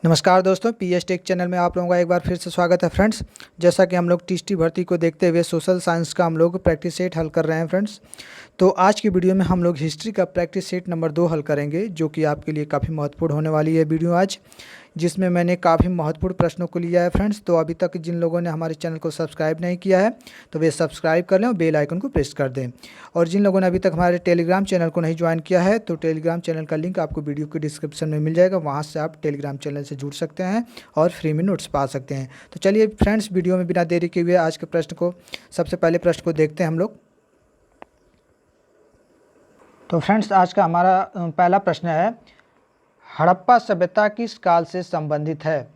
नमस्कार दोस्तों, PS take channel में आप लोगों का एक बार फिर से स्वागत है फ्रेंड्स। जैसा कि हम लोग टीएसटी भर्ती को देखते हुए सोशल साइंस का हम लोग प्रैक्टिस सेट हल कर रहे हैं फ्रेंड्स। तो आज की वीडियो में हम लोग हिस्ट्री का प्रैक्टिस सेट नंबर 2 हल करेंगे, जो कि आपके लिए काफ़ी महत्वपूर्ण होने वाली है वीडियो आज, जिसमें मैंने काफ़ी महत्वपूर्ण प्रश्नों को लिया है फ्रेंड्स। तो अभी तक जिन लोगों ने हमारे चैनल को सब्सक्राइब नहीं किया है तो वे सब्सक्राइब कर लें और बेल आइकन को प्रेस कर दें। और जिन लोगों ने अभी तक हमारे टेलीग्राम चैनल को नहीं ज्वाइन किया है तो टेलीग्राम चैनल का लिंक आपको वीडियो के डिस्क्रिप्शन में मिल जाएगा, वहाँ से आप टेलीग्राम चैनल से जुड़ सकते हैं और फ्री में नोट्स पा सकते हैं। तो चलिए फ्रेंड्स, वीडियो में बिना देरी के हुए आज के प्रश्न को सबसे पहले प्रश्न को देखते हैं हम लोग। तो फ्रेंड्स, आज का हमारा पहला प्रश्न है, हड़प्पा सभ्यता किस काल से संबंधित है?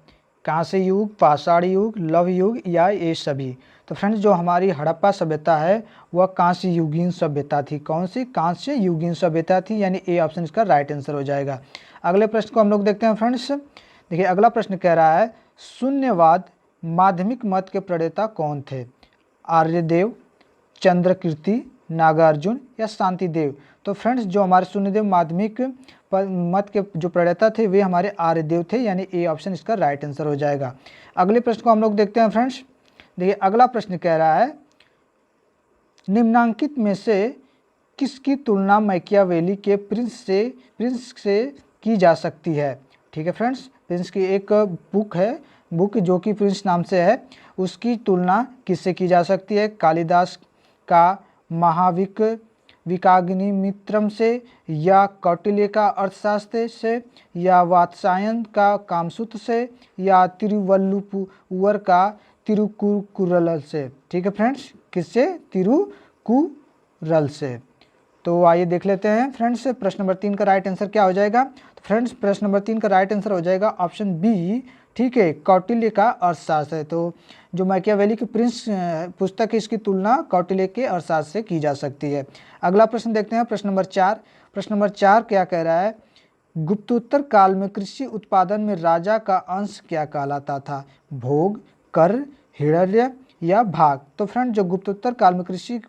कांस्य युग, पाषाण युग, लौह युग या ये सभी? तो फ्रेंड्स, जो हमारी हड़प्पा सभ्यता है वह कांस्य युगीन सभ्यता थी। कौन सी? कांस्य युगीन सभ्यता थी, यानी ए ऑप्शन इसका राइट आंसर हो जाएगा। अगले प्रश्न को हम लोग देखते हैं फ्रेंड्स। देखिए, अगला प्रश्न कह रहा है, शून्यवाद माध्यमिक मत के प्रणेता कौन थे? आर्यदेव, चंद्रकीर्ति, नागार्जुन या शांतिदेव? तो फ्रेंड्स, जो हमारे शून्यदेव माध्यमिक मत के जो प्रणेता थे वे हमारे आर्यदेव थे, यानी ए ऑप्शन इसका राइट आंसर हो जाएगा। अगले प्रश्न को हम लोग देखते हैं फ्रेंड्स। देखिए, अगला प्रश्न कह रहा है, निम्नांकित में से किसकी तुलना मैकियावेली के प्रिंस से की जा सकती है? ठीक है फ्रेंड्स, प्रिंस की एक बुक जो कि प्रिंस नाम से है, उसकी तुलना किससे की जा सकती है? कालिदास का विकाग्निमित्रम से, या कौटिल्य का अर्थशास्त्र से, या वात्स्यायन का कामसूत्र से, या तिरुवल्लुवर का तिरुकुरल से? ठीक है फ्रेंड्स, किससे? तिरुकुरल से। तो आइए देख लेते हैं फ्रेंड्स, प्रश्न नंबर 3 का राइट आंसर क्या हो जाएगा? तो फ्रेंड्स, प्रश्न नंबर 3 का राइट आंसर हो जाएगा ऑप्शन बी, ठीक है, कौटिल्य का अर्थशास्त्र है। तो जो मैकियावेली की प्रिंस पुस्तक है, इसकी तुलना कौटिल्य के अर्थशास्त्र से की जा सकती है। अगला प्रश्न देखते हैं, प्रश्न नंबर 4। प्रश्न नंबर 4 क्या कह रहा है, गुप्तोत्तर काल में कृषि उत्पादन में राजा का अंश क्या कहलाता था? भोग, कर, हिरण्य या भाग? तो फ्रेंड, जो गुप्तोत्तर काल में कृषि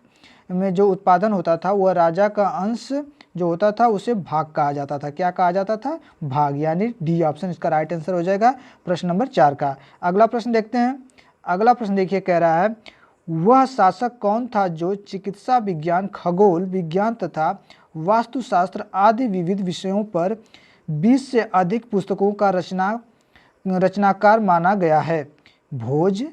में जो उत्पादन होता था वह राजा का अंश जो होता था उसे भाग कहा जाता था। क्या कहा जाता था? भाग, यानी डी ऑप्शन इसका राइट आंसर हो जाएगा प्रश्न नंबर 4 का। अगला प्रश्न देखते हैं। अगला प्रश्न देखिए, कह रहा है, वह शासक कौन था जो चिकित्सा विज्ञान, खगोल विज्ञान तथा वास्तुशास्त्र आदि विविध विषयों पर 20 से अधिक पुस्तकों का रचनाकार माना गया है? भोज,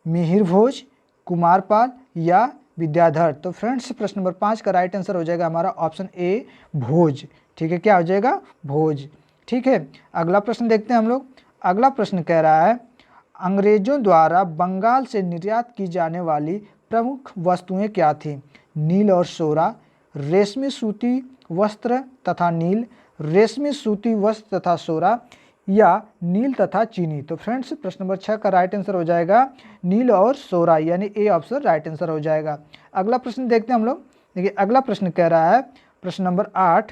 मिहिर भोज, कुमारपाल या विद्याधर? तो फ्रेंड्स, प्रश्न नंबर 5 का राइट आंसर हो जाएगा हमारा ऑप्शन ए, भोज। ठीक है, क्या हो जाएगा? भोज। ठीक है, अगला प्रश्न देखते हैं हम लोग। अगला प्रश्न कह रहा है, अंग्रेजों द्वारा बंगाल से निर्यात की जाने वाली प्रमुख वस्तुएं क्या थीं? नील और सोरा, रेशमी सूती वस्त्र तथा नील, रेशमी सूती वस्त्र तथा सोरा, या नील तथा चीनी? तो फ्रेंड्स, प्रश्न नंबर 6 का राइट आंसर हो जाएगा नील और सोरा, यानी ए ऑप्शन राइट आंसर हो जाएगा। अगला प्रश्न देखते हैं हम लोग। देखिए, अगला प्रश्न कह रहा है, प्रश्न नंबर 8,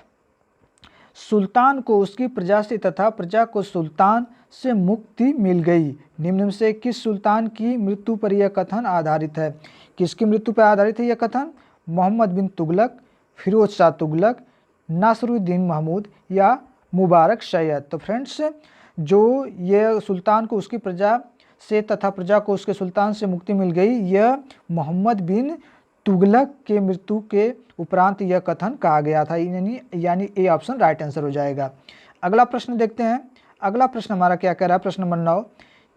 सुल्तान को उसकी प्रजा से तथा प्रजा को सुल्तान से मुक्ति मिल गई, निम्न में से किस सुल्तान की मृत्यु पर यह कथन आधारित है? किसकी मृत्यु पर आधारित है यह कथन? मोहम्मद बिन तुगलक, फिरोज शाह तुगलक, नासरुद्दीन महमूद या मुबारक सैयद? तो फ्रेंड्स, जो ये सुल्तान को उसकी प्रजा से तथा प्रजा को उसके सुल्तान से मुक्ति मिल गई, यह मोहम्मद बिन तुगलक के मृत्यु के उपरांत यह कथन कहा गया था, यानी ए ऑप्शन राइट आंसर हो जाएगा। अगला प्रश्न देखते हैं। अगला प्रश्न हमारा क्या कह रहा है? प्रश्न नंबर 9,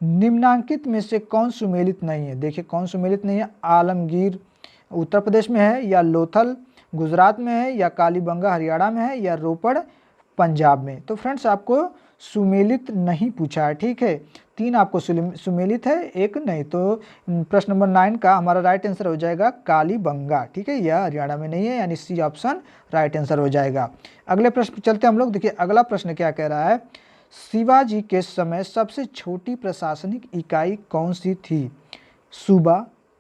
निम्नांकित में से कौन सुमेलित नहीं है? देखिए, कौन सुमेलित नहीं है? आलमगीर उत्तर प्रदेश में है, या लोथल गुजरात में है, या कालीबंगा हरियाणा में है, या रोपड़ पंजाब में? तो फ्रेंड्स, आपको सुमेलित नहीं पूछा है, ठीक है, 3 आपको सुमेलित है, 1 नहीं। तो प्रश्न नंबर 9 का हमारा राइट आंसर हो जाएगा कालीबंगा, ठीक है, यह हरियाणा में नहीं है, यानी सी ऑप्शन राइट आंसर हो जाएगा। अगले प्रश्न चलते हैं हम लोग। देखिए, अगला प्रश्न क्या कह रहा है, शिवाजी के समय सबसे छोटी प्रशासनिक इकाई कौन सी थी? सूबा,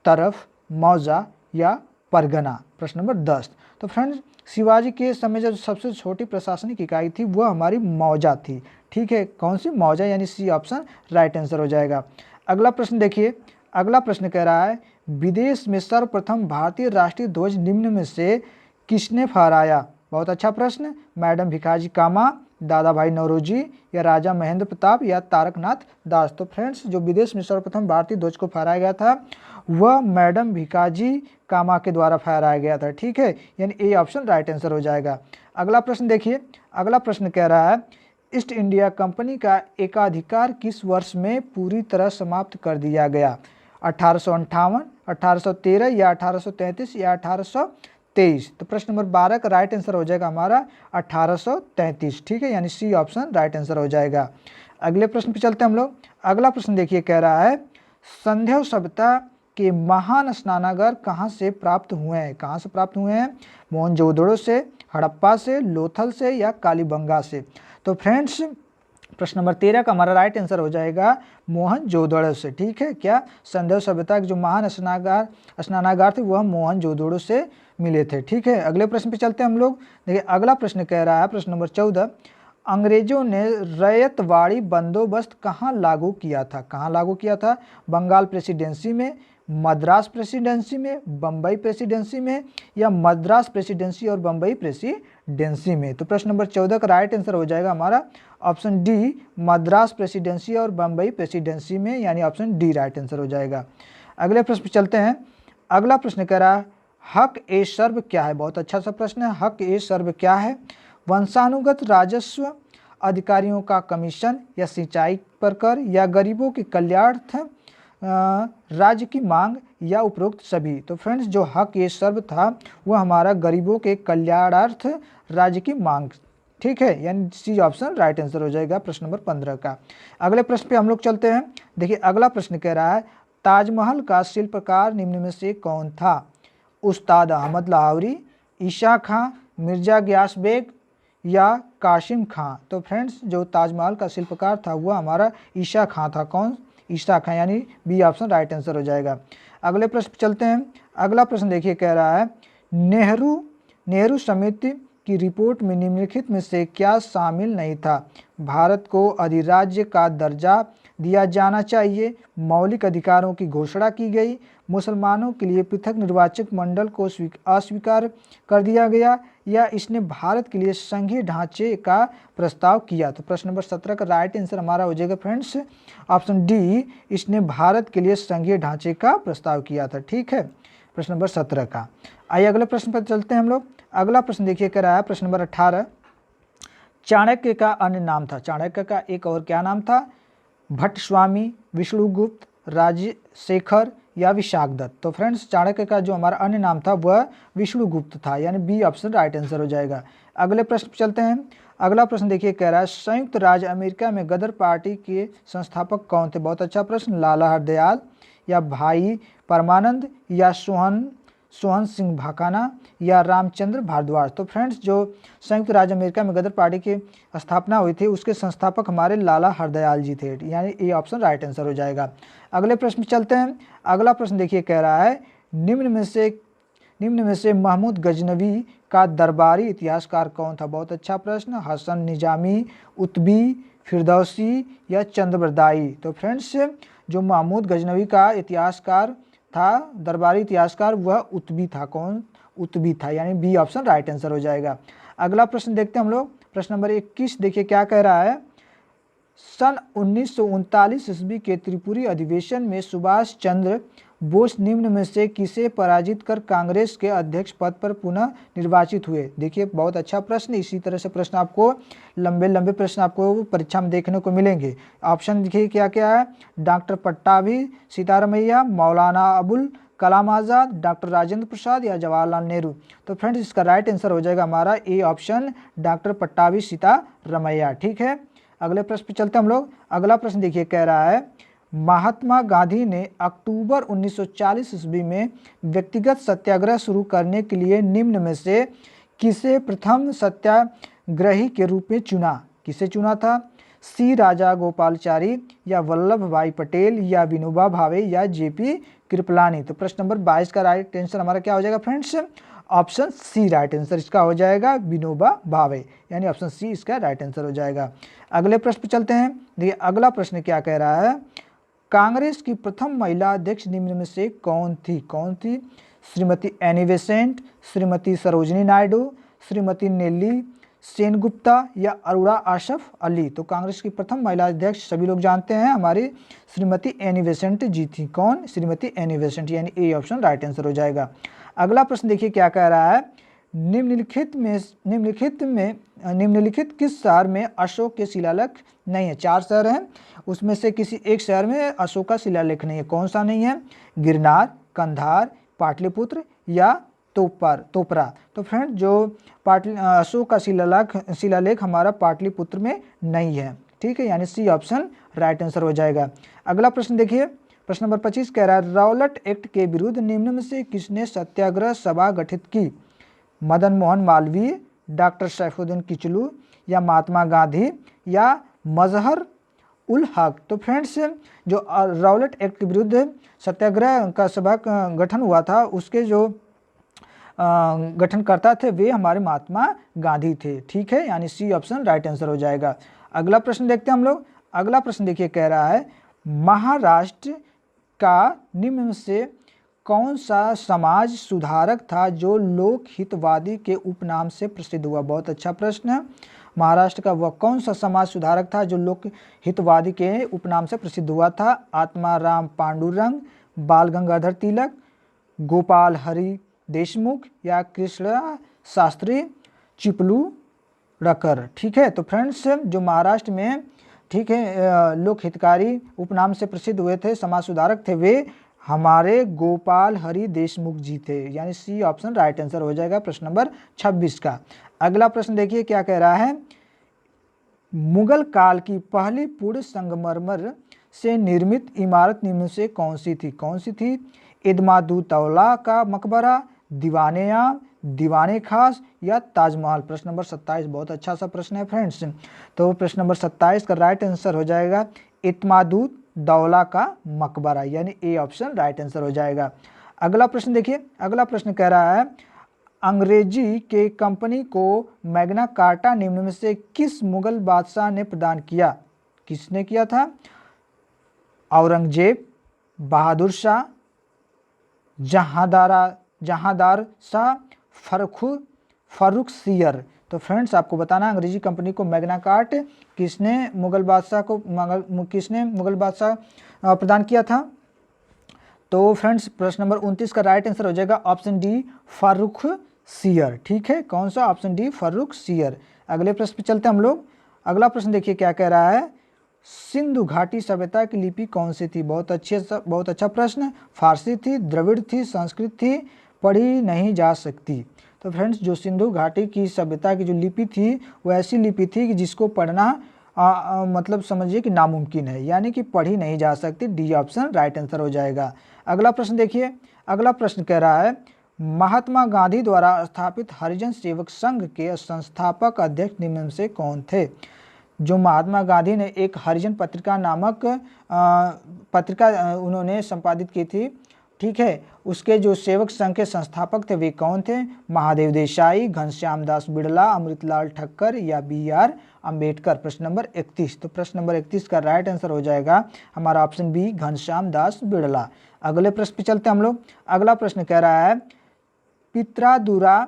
तरफ, मौजा या परगना? प्रश्न नंबर 10। तो फ्रेंड्स, शिवाजी के समय जो सबसे छोटी प्रशासनिक इकाई थी वह हमारी मौजा थी, ठीक है, कौन सी? मौजा, यानी सी ऑप्शन राइट आंसर हो जाएगा। अगला प्रश्न देखिए। अगला प्रश्न कह रहा है, विदेश में सर्वप्रथम भारतीय राष्ट्रीय ध्वज निम्न में से किसने फहराया? बहुत अच्छा प्रश्न। मैडम भिखाजी कामा, दादा भाई नौरोजी या राजा महेंद्र प्रताप या तारकनाथ दास। तो फ्रेंड्स जो विदेश में सर्वप्रथम भारतीय ध्वज को फहराया गया था वह मैडम भिकाजी कामा के द्वारा फहराया गया था। ठीक है, यानी ए ऑप्शन राइट आंसर हो जाएगा। अगला प्रश्न देखिए, अगला प्रश्न कह रहा है ईस्ट इंडिया कंपनी का एकाधिकार किस वर्ष में पूरी तरह समाप्त कर दिया गया? 1858, 1813 या 1833 या 1823। तो प्रश्न नंबर 12 का राइट आंसर हो जाएगा हमारा 1833। ठीक है, यानी सी ऑप्शन राइट आंसर हो जाएगा। अगले प्रश्न पे चलते हैं हम लोग। अगला प्रश्न देखिए, कह रहा है संध्या सभ्यता के महान स्नानागार कहाँ से प्राप्त हुए हैं? कहाँ से प्राप्त हुए हैं? मोहनजोदड़ो से, हड़प्पा से, लोथल से या कालीबंगा से। तो फ्रेंड्स प्रश्न नंबर 13 का हमारा राइट आंसर हो जाएगा मोहनजोदड़ो से। ठीक है, क्या संध्या सभ्यता के जो महान स्नानागार थे वह मोहनजोदड़ो से मिले थे। ठीक है, अगले प्रश्न पे चलते हैं हम लोग। देखिए अगला प्रश्न कह रहा है प्रश्न नंबर 14, अंग्रेजों ने रैयतवाड़ी बंदोबस्त कहाँ लागू किया था? कहाँ लागू किया था? बंगाल प्रेसिडेंसी में, मद्रास प्रेसिडेंसी में, बम्बई प्रेसिडेंसी में या मद्रास प्रेसिडेंसी और बम्बई प्रेसिडेंसी में। तो प्रश्न नंबर 14 का राइट आंसर हो जाएगा हमारा ऑप्शन डी, मद्रास प्रेसिडेंसी और बम्बई प्रेसिडेंसी में, यानी ऑप्शन डी राइट आंसर हो जाएगा। अगले प्रश्न पे चलते हैं। अगला प्रश्न कह रहा है हक ए सर्व क्या है? बहुत अच्छा सा प्रश्न है। हक ए सर्व क्या है? वंशानुगत राजस्व, अधिकारियों का कमीशन या सिंचाई पर कर या गरीबों के कल्याणार्थ राज्य की मांग या उपरोक्त सभी। तो फ्रेंड्स जो हक ये सर्व था वह हमारा गरीबों के कल्याणार्थ राज्य की मांग। ठीक है, यानी सी ऑप्शन राइट आंसर हो जाएगा प्रश्न नंबर 15 का। अगले प्रश्न पे हम लोग चलते हैं। देखिए अगला प्रश्न कह रहा है ताजमहल का शिल्पकार निम्न में से कौन था? उस्ताद अहमद लाहौरी, ईशा खां, मिर्जा गियास बेग या कासिम खां। तो फ्रेंड्स जो ताजमहल का शिल्पकार था वह हमारा ईशा खां था। कौन? ईशा खां, यानी बी ऑप्शन राइट आंसर हो जाएगा। अगले प्रश्न पर चलते हैं। अगला प्रश्न देखिए कह रहा है नेहरू समिति की रिपोर्ट में निम्नलिखित में से क्या शामिल नहीं था? भारत को अधिराज्य का दर्जा दिया जाना चाहिए, मौलिक अधिकारों की घोषणा की गई, मुसलमानों के लिए पृथक निर्वाचक मंडल को अस्वीकार कर दिया गया या इसने भारत के लिए संघीय ढांचे का प्रस्ताव किया। तो प्रश्न नंबर 17 का राइट आंसर हमारा हो जाएगा फ्रेंड्स ऑप्शन डी, इसने भारत के लिए संघीय ढांचे का प्रस्ताव किया था। ठीक है, प्रश्न नंबर 17 का। आइए अगले प्रश्न पर चलते हैं हम लोग। अगला प्रश्न देखिए कह रहा है प्रश्न नंबर 18, चाणक्य का अन्य नाम था? चाणक्य का एक और क्या नाम था? भट्ट स्वामी, विष्णुगुप्त, राजशेखर या विशाखदत्त। तो फ्रेंड्स चाणक्य का जो हमारा अन्य नाम था वह विष्णुगुप्त था, यानी बी ऑप्शन राइट आंसर हो जाएगा। अगले प्रश्न पर चलते हैं। अगला प्रश्न देखिए कह रहा है संयुक्त राज्य अमेरिका में गदर पार्टी के संस्थापक कौन थे? बहुत अच्छा प्रश्न। लाला हरदयाल या भाई परमानंद या सोहन सिंह भाकाना या रामचंद्र भारद्वाज। तो फ्रेंड्स जो संयुक्त राज्य अमेरिका में गदर पार्टी की स्थापना हुई थी उसके संस्थापक हमारे लाला हरदयाल जी थे, यानी ए ऑप्शन राइट आंसर हो जाएगा। अगले प्रश्न चलते हैं। अगला प्रश्न देखिए कह रहा है निम्न में से महमूद गजनवी का दरबारी इतिहासकार कौन था? बहुत अच्छा प्रश्न। हसन निजामी, उत्बी, फिरदौसी या चंद्रबरदाई। तो फ्रेंड्स जो महमूद गजनवी का इतिहासकार था, दरबारी इतिहासकार, वह उत्बी था। कौन? उत्बी था, यानी बी ऑप्शन राइट आंसर हो जाएगा। अगला प्रश्न देखते हैं हम लोग। प्रश्न नंबर 21 देखिए क्या कह रहा है सन 1939 ईस्वी के त्रिपुरी अधिवेशन में सुभाष चंद्र बोस निम्न में से किसे पराजित कर कांग्रेस के अध्यक्ष पद पर पुनः निर्वाचित हुए? देखिए बहुत अच्छा प्रश्न। इसी तरह से प्रश्न आपको लंबे प्रश्न आपको परीक्षा में देखने को मिलेंगे। ऑप्शन देखिए क्या क्या है? डॉक्टर पट्टाभी, सीतारमैया, मौलाना अबुल कलाम आज़ाद, डॉक्टर राजेंद्र प्रसाद या जवाहरलाल नेहरू। तो फ्रेंड्स इसका राइट आंसर हो जाएगा हमारा A option doctor Pattabhi Sitaramayya. ठीक है, अगले प्रश्न पे चलते हैं हम लोग। अगला प्रश्न देखिए कह रहा है महात्मा गांधी ने अक्टूबर 1940 ईस्वी में व्यक्तिगत सत्याग्रह शुरू करने के लिए निम्न में से किसे प्रथम सत्याग्रही के रूप में चुना? किसे चुना था? सी राजा गोपालचारी या वल्लभ भाई पटेल या विनोबा भावे या जेपी कृपलानी। तो प्रश्न नंबर 22 का राइट आंसर हमारा क्या हो जाएगा friends? Option C right answer इसका हो जाएगा विनोबा भावे, यानी ऑप्शन सी इसका राइट आंसर हो जाएगा। अगले प्रश्न पर चलते हैं। देखिए अगला प्रश्न क्या कह रहा है कांग्रेस की प्रथम महिला अध्यक्ष निम्न में से कौन थी? कौन थी? श्रीमती एनी बेसेंट, श्रीमती सरोजनी नायडू, श्रीमती नेल्ली सेनगुप्ता या अरोड़ा आसफ अली? तो कांग्रेस की प्रथम महिला अध्यक्ष सभी लोग जानते हैं, हमारी श्रीमती एनी बेसेंट जी थी। कौन? श्रीमती एनी बेसेंट, यानी ए ऑप्शन राइट आंसर हो जाएगा। अगला प्रश्न देखिए क्या कह रहा है, निम्नलिखित किस शहर में अशोक के शिलालेख नहीं है? 4 शहर हैं, उसमें से किसी एक शहर में अशोक का शिलालेख नहीं है। कौन सा नहीं है? गिरनार, कंधार, पाटलिपुत्र या तोपरा। तो फ्रेंड जो अशोक का शिलालेख हमारा पाटलिपुत्र में नहीं है। ठीक है, यानी सी ऑप्शन राइट आंसर हो जाएगा। अगला प्रश्न देखिए, प्रश्न नंबर 25 कह रहा है, रॉलेट एक्ट के विरुद्ध निम्न में से किसने सत्याग्रह सभा गठित की? मदन मोहन मालवीय, डॉक्टर सैफुद्दीन किचलू या महात्मा गांधी या मजहर उल हक? तो फ्रेंड्स जो रॉलेट एक्ट के विरुद्ध सत्याग्रह का सभा गठन हुआ था, उसके जो गठनकर्ता थे वे हमारे महात्मा गांधी थे। ठीक है, यानी सी ऑप्शन राइट आंसर हो जाएगा। अगला प्रश्न देखते हैं हम लोग। अगला प्रश्न देखिए कह रहा है, महाराष्ट्र का निम्न में से कौन सा समाज सुधारक था जो लोक हितवादी के उपनाम से प्रसिद्ध हुआ? बहुत अच्छा प्रश्न है। महाराष्ट्र का वह कौन सा समाज सुधारक था जो लोक हितवादी के उपनाम से प्रसिद्ध हुआ था? आत्माराम पांडुरंग, बाल गंगाधर तिलक, गोपाल हरि देशमुख या कृष्ण शास्त्री चिपलूणकर? ठीक है, तो फ्रेंड्स जो महाराष्ट्र में, ठीक है, लोक हितकारी उपनाम से प्रसिद्ध हुए थे, समाज सुधारक थे, वे हमारे गोपाल हरि देशमुख जी थे, यानी सी ऑप्शन राइट आंसर हो जाएगा प्रश्न नंबर 26 का। अगला प्रश्न देखिए क्या कह रहा है, मुगल काल की पहली पूर्ण संगमरमर से निर्मित इमारत निम्न से कौन सी थी? कौन सी थी? इदमादुद्दौला का मकबरा, दीवाने-आम, दीवाने खास या ताजमहल? प्रश्न नंबर 27 बहुत अच्छा सा प्रश्न है फ्रेंड्स। तो प्रश्न नंबर 27 का राइट आंसर हो जाएगा इत्मादुद्दौला का मकबरा, यानी ए ऑप्शन राइट आंसर हो जाएगा। अगला प्रश्न देखिए, अगला प्रश्न कह रहा है, अंग्रेजी के कंपनी को मैग्ना कार्टा निम्न में से किस मुगल बादशाह ने प्रदान किया? किसने किया था? औरंगजेब, बहादुर शाह, जहांदार शाह, फर्रुखसियर? तो फ्रेंड्स आपको बताना, अंग्रेजी कंपनी को मैग्ना कार्ट किसने मुगल बादशाह प्रदान किया था? तो फ्रेंड्स प्रश्न नंबर 29 का राइट आंसर हो जाएगा ऑप्शन डी, फर्रुखसियर। ठीक है, कौन सा? Option D, Farrukhsiyar. अगले प्रश्न पे चलते हैं हम लोग। अगला प्रश्न देखिए क्या कह रहा है, सिंधु घाटी सभ्यता की लिपि कौन सी थी? बहुत अच्छा प्रश्न। फारसी थी, द्रविड़ थी, संस्कृत थी, पढ़ी नहीं जा सकती? तो फ्रेंड्स जो सिंधु घाटी की सभ्यता की जो लिपि थी वो ऐसी लिपि थी कि जिसको पढ़ना मतलब समझिए कि नामुमकिन है, यानी कि पढ़ी नहीं जा सकती। डी ऑप्शन राइट आंसर हो जाएगा। अगला प्रश्न देखिए, अगला प्रश्न कह रहा है, महात्मा गांधी द्वारा स्थापित हरिजन सेवक संघ के संस्थापक अध्यक्ष निम्न से कौन थे? जो महात्मा गांधी ने एक हरिजन पत्रिका नामक पत्रिका उन्होंने संपादित की थी, ठीक है, उसके जो सेवक संघ के संस्थापक थे वे कौन थे? महादेव देसाई, घनश्याम दास बिड़ला, अमृतलाल ठक्कर या बी.आर. अम्बेडकर? प्रश्न नंबर 31। तो प्रश्न नंबर 31 का राइट आंसर हो जाएगा हमारा ऑप्शन बी, घनश्याम दास बिड़ला। अगले प्रश्न पे चलते हैं हम लोग। अगला प्रश्न कह रहा है, पित्रादुरा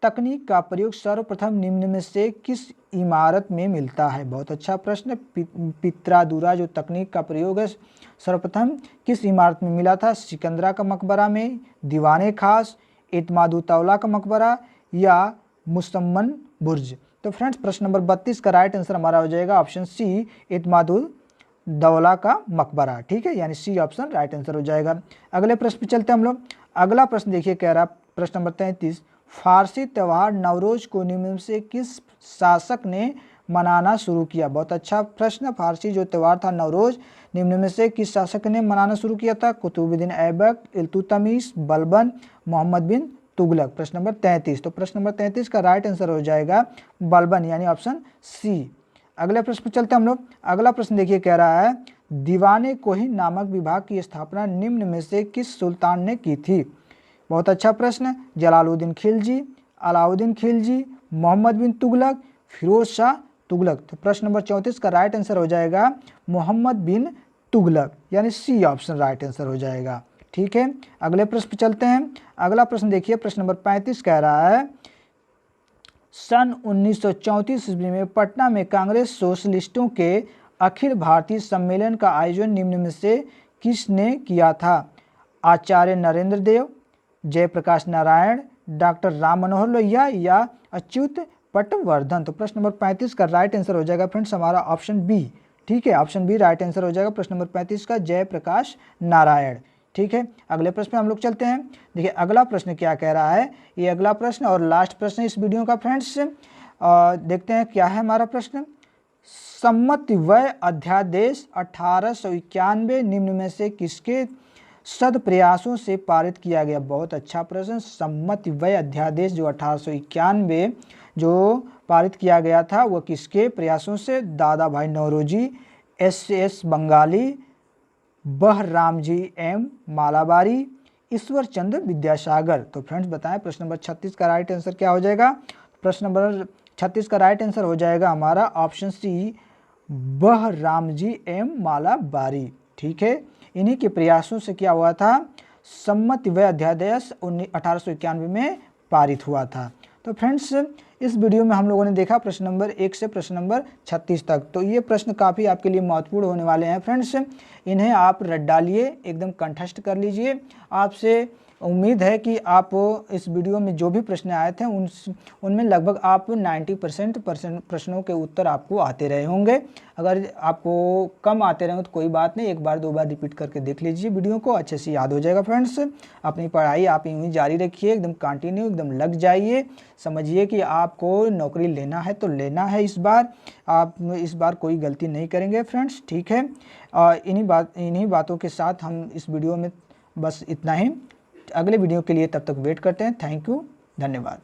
तकनीक का प्रयोग सर्वप्रथम निम्न में से किस इमारत में मिलता है? बहुत अच्छा प्रश्न। पित्रादुरा जो तकनीक का प्रयोग है सर्वप्रथम किस इमारत में मिला था? सिकंदरा का मकबरा में, दीवाने खास, इत्मादुद्दौला का मकबरा या मुसम्मन बुर्ज? तो फ्रेंड्स प्रश्न नंबर 32 का राइट आंसर हमारा हो जाएगा ऑप्शन सी, इत्मादुद्दौला का मकबरा। ठीक है, यानी सी ऑप्शन राइट आंसर हो जाएगा। अगले प्रश्न पे चलते हैं हम लोग। अगला प्रश्न देखिए कह रहा प्रश्न नंबर 33, फारसी त्यौहार नवरोज को निम्न से किस शासक ने मनाना शुरू किया? बहुत अच्छा प्रश्न। फारसी जो त्यौहार था नवरोज, निम्न में से किस शासक ने मनाना शुरू किया था? कुतुबुद्दीन ऐबक, इल्तुतमिश, बलबन, मोहम्मद बिन तुगलक? प्रश्न नंबर 33। तो प्रश्न नंबर 33 का राइट आंसर हो जाएगा बलबन, यानी ऑप्शन सी। अगले प्रश्न पर चलते हैं हम लोग। अगला प्रश्न देखिए कह रहा है, दीवाने कोहिन नामक विभाग की स्थापना निम्न में से किस सुल्तान ने की थी? बहुत अच्छा प्रश्न। जलालुद्दीन खिलजी, अलाउद्दीन खिलजी, मोहम्मद बिन तुगलक, फिरोज शाह तुगलक? तो प्रश्न नंबर 34 का राइट आंसर हो जाएगा मोहम्मद बिन तुगलक, यानी सी ऑप्शन राइट आंसर हो जाएगा। ठीक है, अगले प्रश्न पर चलते हैं। अगला प्रश्न देखिए प्रश्न नंबर 35 कह रहा है, सन 1934 ईस्वी में पटना में कांग्रेस सोशलिस्टों के अखिल भारतीय सम्मेलन का आयोजन निम्न में से किसने किया था? आचार्य नरेंद्र देव, जयप्रकाश नारायण, डॉक्टर राम मनोहर लोहिया या अच्युत पटवर्धन। तो प्रश्न नंबर 35 का राइट आंसर हो जाएगा फ्रेंड्स हमारा ऑप्शन बी। ठीक है, ऑप्शन बी राइट आंसर हो जाएगा प्रश्न नंबर 35 का, जयप्रकाश नारायण। ठीक है, अगले प्रश्न में हम लोग चलते हैं। देखिए अगला प्रश्न क्या कह रहा है, ये अगला प्रश्न और लास्ट प्रश्न इस वीडियो का फ्रेंड्स। देखते हैं क्या है हमारा प्रश्न। सम्मति व्यय अध्यादेश 1891 निम्न में से किसके सद प्रयासों से पारित किया गया? बहुत अच्छा प्रश्न। सम्मति व्यय अध्यादेश जो 1891 जो पारित किया गया था वह किसके प्रयासों से? दादा भाई नौरोजी, एस बंगाली, बहरामजी एम मालाबारी, ईश्वर चंद्र विद्यासागर। तो फ्रेंड्स बताएं प्रश्न नंबर 36 का राइट आंसर क्या हो जाएगा? प्रश्न नंबर 36 का राइट आंसर हो जाएगा हमारा ऑप्शन सी, बहरामजी एम मालाबारी। ठीक है, इन्हीं के प्रयासों से क्या हुआ था? सम्मति व्यय अध्यादेश 1891 में पारित हुआ था। तो फ्रेंड्स इस वीडियो में हम लोगों ने देखा प्रश्न नंबर 1 से प्रश्न नंबर 36 तक। तो ये प्रश्न काफ़ी आपके लिए महत्वपूर्ण होने वाले हैं फ्रेंड्स, इन्हें आप रट डालिए, एकदम कंठस्थ कर लीजिए। आपसे उम्मीद है कि आप इस वीडियो में जो भी प्रश्न आए थे उनमें लगभग आप 90% प्रश्नों के उत्तर आपको आते रहे होंगे। अगर आपको कम आते रहे तो कोई बात नहीं, एक बार दो बार रिपीट करके देख लीजिए वीडियो को, अच्छे से याद हो जाएगा फ्रेंड्स। अपनी पढ़ाई आप यूँ ही जारी रखिए, एकदम कंटिन्यू, एकदम लग जाइए। समझिए कि आपको नौकरी लेना है तो लेना है इस बार, आप इस बार कोई गलती नहीं करेंगे फ्रेंड्स। ठीक है, इन्हीं बातों के साथ हम इस वीडियो में बस इतना ही। अगले वीडियो के लिए तब तक वेट करते हैं। थैंक यू, धन्यवाद।